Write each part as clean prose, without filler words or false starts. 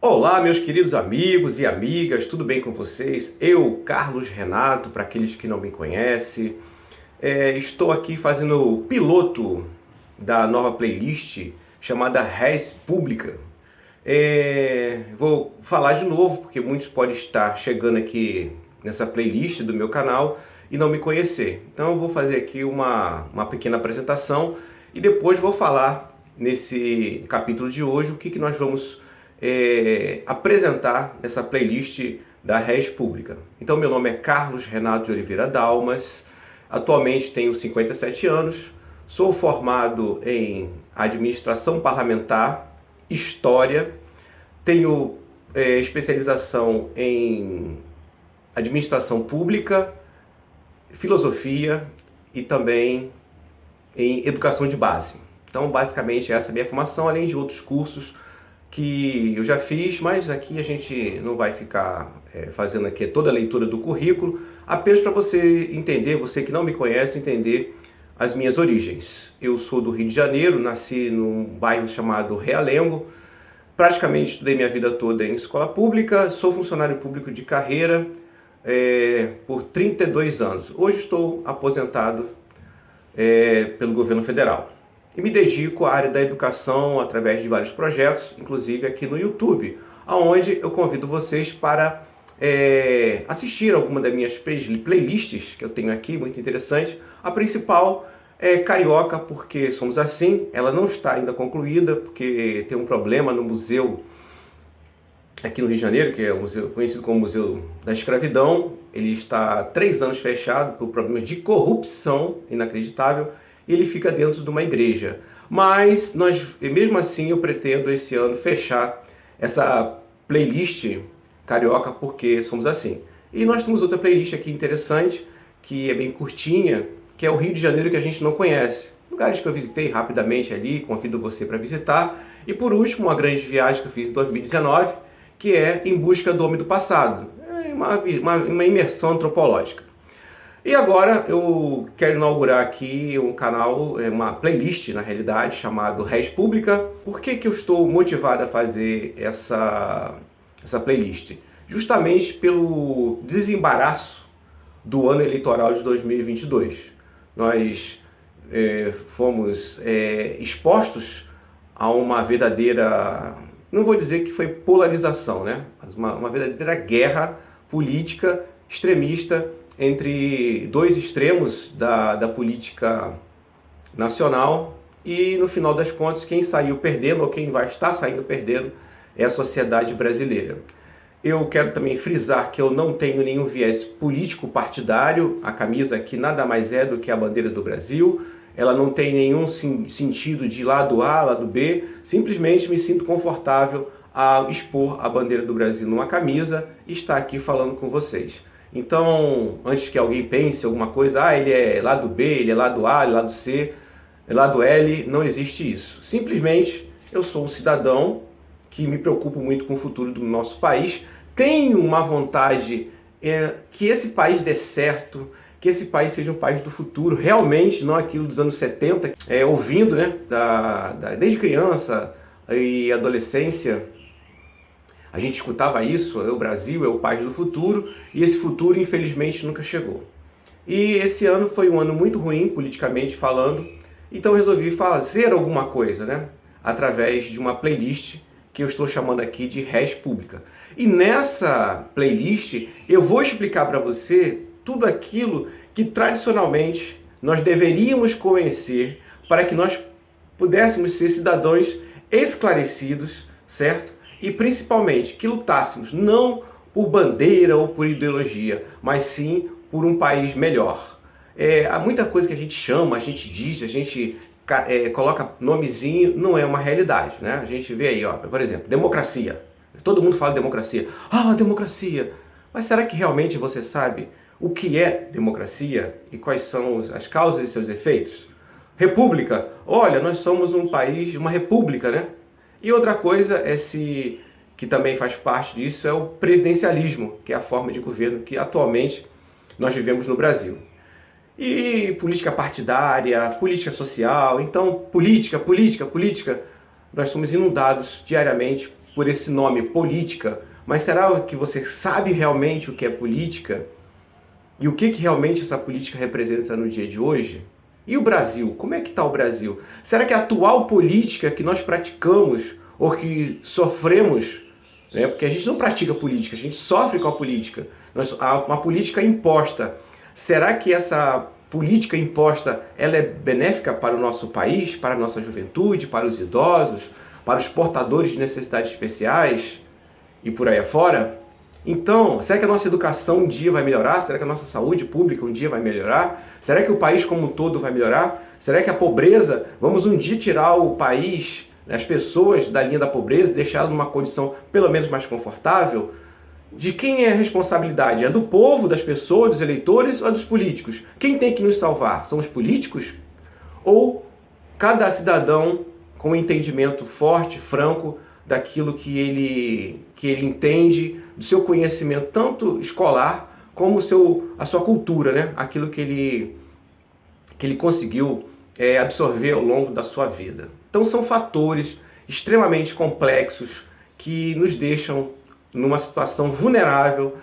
Olá, meus queridos amigos e amigas, tudo bem com vocês? Eu, Carlos Renato, para aqueles que não me conhecem, estou aqui fazendo o piloto da nova playlist chamada Res Pública. Vou falar de novo, porque muitos podem estar chegando aqui nessa playlist do meu canal e não me conhecer. Então eu vou fazer aqui uma pequena apresentação e depois vou falar nesse capítulo de hoje o que nós vamos apresentar nessa playlist da Res Pública. Então meu nome é Carlos Renato de Oliveira Dalmas, atualmente tenho 57 anos, sou formado em Administração Parlamentar, História, tenho especialização em Administração Pública, Filosofia e também em Educação de Base. Então basicamente essa é a minha formação, além de outros cursos que eu já fiz, mas aqui a gente não vai ficar fazendo aqui toda a leitura do currículo, apenas para você entender, você que não me conhece, entender as minhas origens. Eu sou do Rio de Janeiro, nasci num bairro chamado Realengo, praticamente estudei minha vida toda em escola pública, sou funcionário público de carreira por 32 anos. Hoje estou aposentado pelo governo federal. E me dedico à área da educação através de vários projetos, inclusive aqui no YouTube, onde eu convido vocês para assistir alguma das minhas playlists que eu tenho aqui, muito interessante. A principal é Carioca, porque somos assim, ela não está ainda concluída, porque tem um problema no museu aqui no Rio de Janeiro, que é o museu, conhecido como Museu da Escravidão. Ele está há 3 anos fechado por problemas de corrupção inacreditável, e ele fica dentro de uma igreja. Mas mesmo assim eu pretendo esse ano fechar essa playlist Carioca, porque somos assim. E nós temos outra playlist aqui interessante, que é bem curtinha, que é o Rio de Janeiro que a gente não conhece. Lugares que eu visitei rapidamente ali, convido você para visitar. E por último, uma grande viagem que eu fiz em 2019, que é Em Busca do Homem do Passado. É uma imersão antropológica. E agora eu quero inaugurar aqui um canal, uma playlist na realidade, chamado Res Pública. Por que eu estou motivado a fazer essa playlist? Justamente pelo desembaraço do ano eleitoral de 2022. Nós fomos expostos a uma verdadeira, não vou dizer que foi polarização, né? Mas uma verdadeira guerra política extremista entre dois extremos da política nacional, e no final das contas quem saiu perdendo, ou quem vai estar saindo perdendo, é a sociedade brasileira. Eu quero também frisar que eu não tenho nenhum viés político partidário. A camisa aqui nada mais é do que a bandeira do Brasil, ela não tem nenhum sentido de lado A, lado B, simplesmente me sinto confortável a expor a bandeira do Brasil numa camisa e estar aqui falando com vocês. Então, antes que alguém pense alguma coisa, ele é lado B, ele é lado A, ele é lado C, é lado L, não existe isso. Simplesmente, eu sou um cidadão que me preocupo muito com o futuro do nosso país, tenho uma vontade que esse país dê certo, que esse país seja um país do futuro, realmente, não aquilo dos anos 70, ouvindo, né, desde criança e adolescência, a gente escutava isso, o Brasil é o país do futuro, e esse futuro infelizmente nunca chegou. E esse ano foi um ano muito ruim, politicamente falando, então eu resolvi fazer alguma coisa, né? Através de uma playlist que eu estou chamando aqui de Res Pública. E nessa playlist eu vou explicar para você tudo aquilo que tradicionalmente nós deveríamos conhecer para que nós pudéssemos ser cidadãos esclarecidos, certo? E principalmente que lutássemos não por bandeira ou por ideologia, mas sim por um país melhor. Há muita coisa que a gente chama, a gente diz, a gente coloca nomezinho, não é uma realidade, né? A gente vê aí, ó, por exemplo, democracia. Todo mundo fala de democracia. Ah, democracia! Mas será que realmente você sabe o que é democracia e quais são as causas e seus efeitos? República. Olha, nós somos um país, uma república, né? E outra coisa que também faz parte disso é o presidencialismo, que é a forma de governo que atualmente nós vivemos no Brasil. E política partidária, política social, então política, nós somos inundados diariamente por esse nome política, mas será que você sabe realmente o que é política? E o que realmente essa política representa no dia de hoje? E o Brasil? Como é que está o Brasil? Será que a atual política que nós praticamos ou que sofremos, né? Porque a gente não pratica política, a gente sofre com a política. Uma política imposta. Será que essa política imposta ela é benéfica para o nosso país, para a nossa juventude, para os idosos, para os portadores de necessidades especiais e por aí afora? Então, será que a nossa educação um dia vai melhorar? Será que a nossa saúde pública um dia vai melhorar? Será que o país como um todo vai melhorar? Será que a pobreza, vamos um dia tirar o país, as pessoas da linha da pobreza e deixá-las numa condição pelo menos mais confortável? De quem é a responsabilidade? É do povo, das pessoas, dos eleitores ou é dos políticos? Quem tem que nos salvar? São os políticos? Ou cada cidadão com um entendimento forte, franco, daquilo que ele entende, do seu conhecimento, tanto escolar como a sua cultura, né? Aquilo que ele conseguiu absorver ao longo da sua vida. Então são fatores extremamente complexos que nos deixam numa situação vulnerável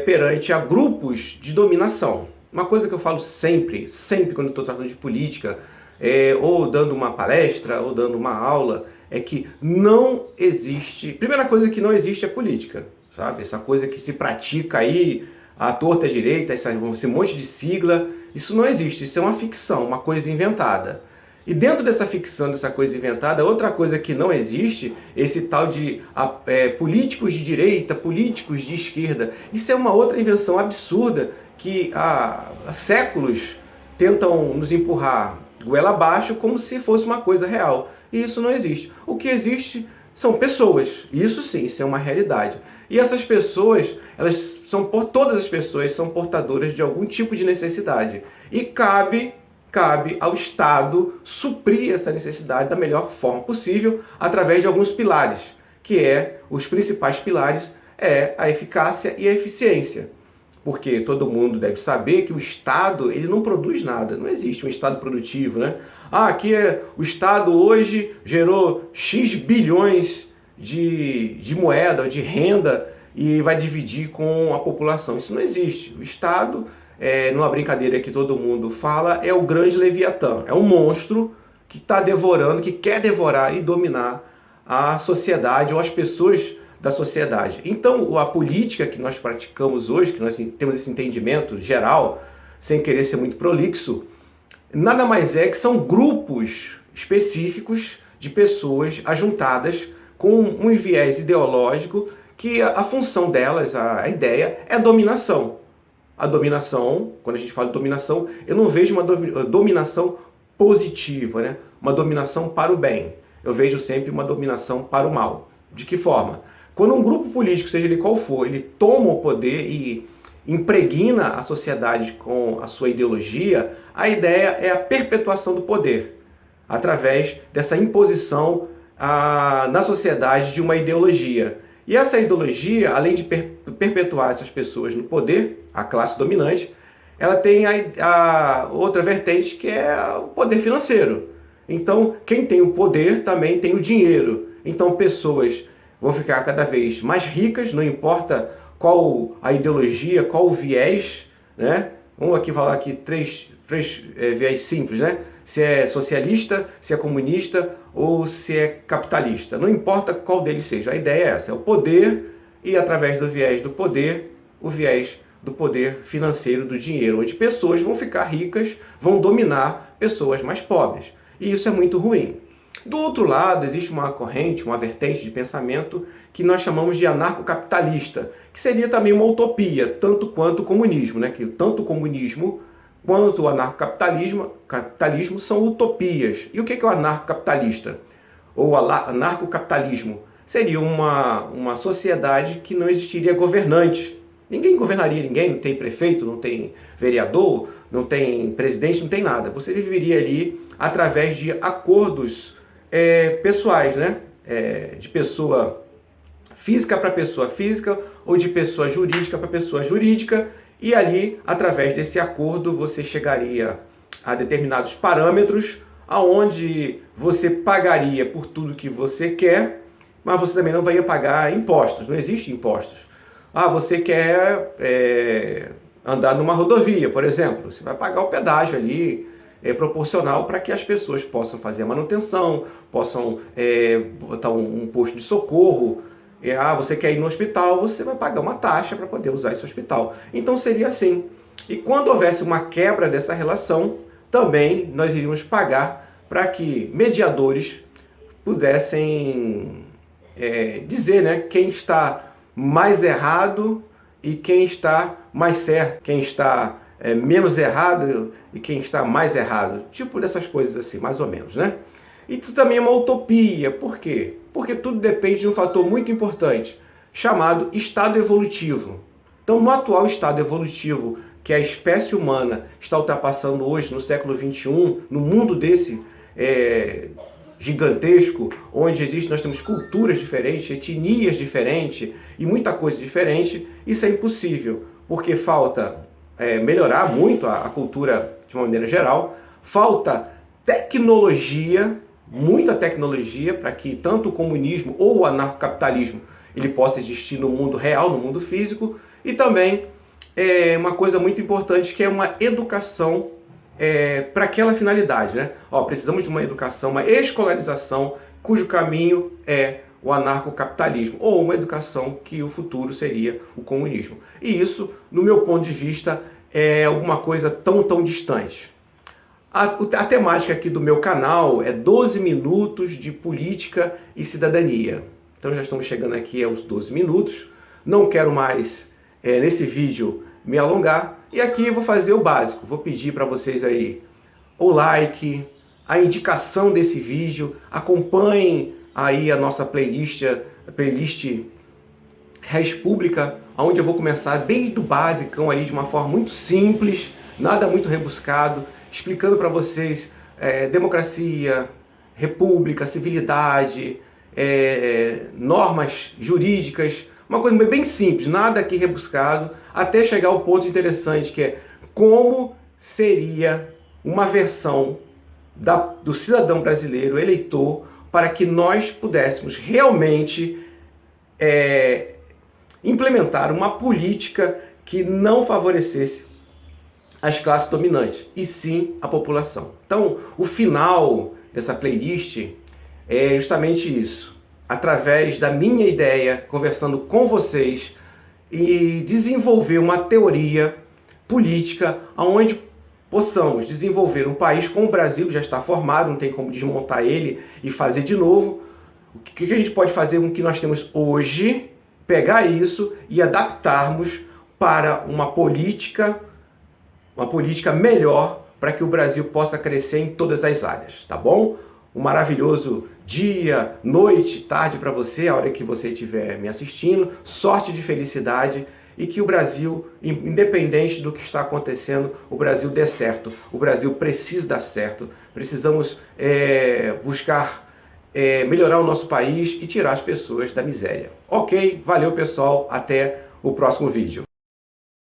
perante a grupos de dominação. Uma coisa que eu falo sempre quando estou tratando de política, ou dando uma palestra, ou dando uma aula, é que não existe... Primeira coisa que não existe é política, sabe? Essa coisa que se pratica aí, à torta e à direita, esse monte de sigla, isso não existe, isso é uma ficção, uma coisa inventada. E dentro dessa ficção, dessa coisa inventada, outra coisa que não existe, esse tal de políticos de direita, políticos de esquerda. Isso é uma outra invenção absurda que há séculos tentam nos empurrar goela abaixo como se fosse uma coisa real. E isso não existe. O que existe são pessoas. Isso sim, isso é uma realidade. E essas pessoas, todas as pessoas são portadoras de algum tipo de necessidade. E cabe ao Estado suprir essa necessidade da melhor forma possível através de alguns pilares, os principais pilares a eficácia e a eficiência. Porque todo mundo deve saber que o Estado ele não produz nada, não existe um Estado produtivo, né? O Estado hoje gerou X bilhões de moeda ou de renda e vai dividir com a população. Isso não existe. O Estado, numa brincadeira que todo mundo fala, é o grande Leviatã. É um monstro que está devorando, que quer devorar e dominar a sociedade ou as pessoas da sociedade. Então, a política que nós praticamos hoje, que nós temos esse entendimento geral, sem querer ser muito prolixo, nada mais é que são grupos específicos de pessoas ajuntadas com um viés ideológico que a função delas, a ideia, é a dominação. A dominação, quando a gente fala de dominação, eu não vejo uma dominação positiva, né? Uma dominação para o bem. Eu vejo sempre uma dominação para o mal. De que forma? Quando um grupo político, seja ele qual for, ele toma o poder e impregna a sociedade com a sua ideologia, a ideia é a perpetuação do poder, através dessa imposição na sociedade de uma ideologia. E essa ideologia, além de perpetuar essas pessoas no poder, a classe dominante, ela tem a outra vertente que é o poder financeiro. Então, quem tem o poder também tem o dinheiro. Então, pessoas vão ficar cada vez mais ricas, não importa qual a ideologia, qual o viés, né? Vamos aqui falar aqui três viés simples, né? Se é socialista, se é comunista ou se é capitalista. Não importa qual deles seja, a ideia é essa, é o poder e através do viés do poder, o viés do poder financeiro, do dinheiro, onde pessoas vão ficar ricas, vão dominar pessoas mais pobres. E isso é muito ruim. Do outro lado, existe uma corrente, uma vertente de pensamento que nós chamamos de anarcocapitalista, que seria também uma utopia, tanto quanto o comunismo, né? Que tanto o comunismo quanto o anarcocapitalismo são utopias. E o que é o anarcocapitalista? Ou anarcocapitalismo? Seria uma sociedade que não existiria governante. Ninguém governaria ninguém, não tem prefeito, não tem vereador, não tem presidente, não tem nada. Você viveria ali através de acordos pessoais, né? De pessoa física para pessoa física ou de pessoa jurídica para pessoa jurídica, e ali, através desse acordo, você chegaria a determinados parâmetros aonde você pagaria por tudo que você quer mas você também não vai pagar impostos, não existe impostos. Ah, você quer andar numa rodovia, por exemplo, você vai pagar o pedágio ali, proporcional para que as pessoas possam fazer a manutenção, possam botar um posto de socorro. Você quer ir no hospital, você vai pagar uma taxa para poder usar esse hospital. Então seria assim. E quando houvesse uma quebra dessa relação, também nós iríamos pagar para que mediadores pudessem dizer, né, quem está mais errado e quem está mais certo, quem está menos errado e quem está mais errado. Tipo dessas coisas assim, mais ou menos, né? Isso também é uma utopia. Por quê? Porque tudo depende de um fator muito importante, chamado estado evolutivo. Então, no atual estado evolutivo que a espécie humana está ultrapassando hoje, no século XXI, no mundo desse gigantesco, onde nós temos culturas diferentes, etnias diferentes e muita coisa diferente, isso é impossível, porque falta melhorar muito a cultura de uma maneira geral, falta tecnologia, muita tecnologia, para que tanto o comunismo ou o anarcocapitalismo ele possa existir no mundo real, no mundo físico, e também uma coisa muito importante, que é uma educação para aquela finalidade, né? Precisamos de uma educação, uma escolarização, cujo caminho é o anarcocapitalismo, ou uma educação que o futuro seria o comunismo. E isso, no meu ponto de vista, é alguma coisa tão distante. A temática aqui do meu canal é 12 minutos de política e cidadania. Então já estamos chegando aqui aos 12 minutos. Não quero mais, nesse vídeo, me alongar. E aqui eu vou fazer o básico. Vou pedir para vocês aí o like, a indicação desse vídeo. Acompanhem aí a nossa playlist Res Pública, onde eu vou começar desde o basicão ali, de uma forma muito simples, nada muito rebuscado, explicando para vocês democracia, república, civilidade, normas jurídicas, uma coisa bem simples, nada aqui rebuscado, até chegar ao ponto interessante, que é como seria uma versão do cidadão brasileiro, eleitor, para que nós pudéssemos realmente implementar uma política que não favorecesse as classes dominantes, e sim a população. Então, o final dessa playlist é justamente isso. Através da minha ideia, conversando com vocês, e desenvolver uma teoria política onde possamos desenvolver um país como o Brasil, que já está formado, não tem como desmontar ele e fazer de novo. O que a gente pode fazer com o que nós temos hoje, pegar isso e adaptarmos para uma política melhor, para que o Brasil possa crescer em todas as áreas, tá bom? Um maravilhoso dia, noite, tarde para você, a hora que você estiver me assistindo. Sorte de felicidade e que o Brasil, independente do que está acontecendo, o Brasil dê certo. O Brasil precisa dar certo. Precisamos buscar melhorar o nosso país e tirar as pessoas da miséria. Ok? Valeu, pessoal. Até o próximo vídeo.